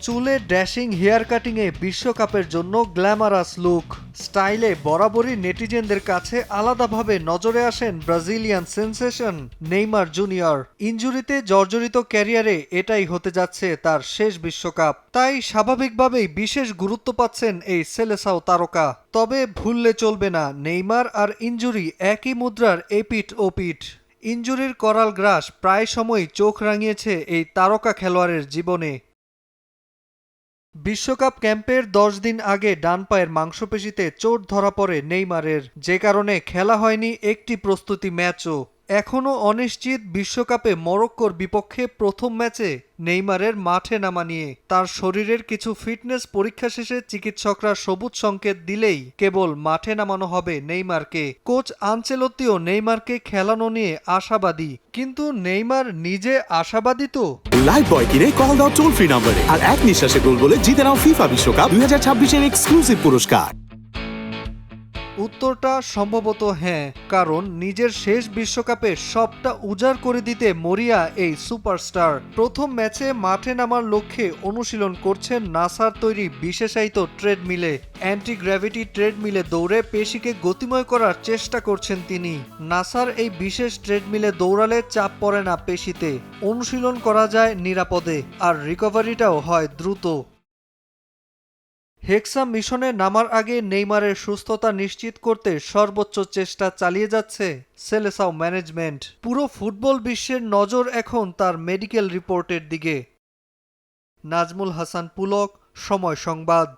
চুলে dashing hair কাটিংয়ে বিশ্বকাপের জন্য গ্ল্যামারাস লুক স্টাইলে বরাবরই নেটিজেনদের কাছে আলাদাভাবে নজরে আসেন ব্রাজিলিয়ান সেনসেশন নেইমার জুনিয়র। ইনজুরিতে জর্জরিত ক্যারিয়ারে এটাই হতে যাচ্ছে তার শেষ বিশ্বকাপ, তাই স্বাভাবিকভাবেই বিশেষ গুরুত্ব পাচ্ছেন এই সেলেসাও তারকা। তবে ভুললে চলবে না, নেইমার আর ইনজুরি একই মুদ্রার এপিঠ ওপিঠ। ইনজুরির করাল গ্রাস প্রায় সময়ই চোখ রাঙিয়েছে এই তারকা খেলোয়াড়ের জীবনে। বিশ্বকাপ ক্যাম্পের 10 দিন আগে ডান পায়ের মাংসপেশিতে চোট ধরা পড়ে নেইমারের, যে কারণে খেলা হয়নি একটি প্রস্তুতি ম্যাচও। এখনও অনিশ্চিত বিশ্বকাপে মরক্কোর বিপক্ষে প্রথম ম্যাচে নেইমারের মাঠে নামা নিয়ে। তার শরীরের কিছু ফিটনেস পরীক্ষা শেষে চিকিৎসকরা সবুজ সংকেত দিলেই কেবল মাঠে নামানো হবে নেইমারকে। কোচ আনচেলত্তিও নেইমারকে খেলানো নিয়ে আশাবাদী, কিন্তু নেইমার নিজে আশাবাদী তো? লাইভ বয় কিনে কল দাও টোল ফ্রি নম্বরে আর এক নিঃশ্বাসে গোল বলে জিতে নাও ফিফা বিশ্বকাপ 2026 এর এক্সক্লুসিভ পুরস্কার। উত্তরটা সম্ভবত হ্যাঁ, কারণ নিজের শেষ বিশ্বকাপে সবটা উজাড় করে দিতে মরিয়া এই সুপারস্টার প্রথম ম্যাচে মাঠে নামার লক্ষ্যে অনুশীলন করছেন নাসার তৈরি বিশেষায়িত ট্রেডমিলে। অ্যান্টি গ্র্যাভিটি ট্রেডমিলে দৌড়ে পেশিকে গতিময় করার চেষ্টা করছেন তিনি। নাসার এই বিশেষ ট্রেডমিলে দৌড়ালে চাপ পড়ে না পেশিতে, অনুশীলন করা যায় নিরাপদে, আর রিকভারিটাও হয় দ্রুত। হেক্সা মিশনে নামার আগে নেইমারের সুস্থতা নিশ্চিত করতে সর্বোচ্চ চেষ্টা চালিয়ে যাচ্ছে সেলেসাও ম্যানেজমেন্ট। পুরো ফুটবল বিশ্বের নজর এখন তার মেডিকেল রিপোর্টের দিকে। নাজমুল হাসান পুলক, সময় সংবাদ।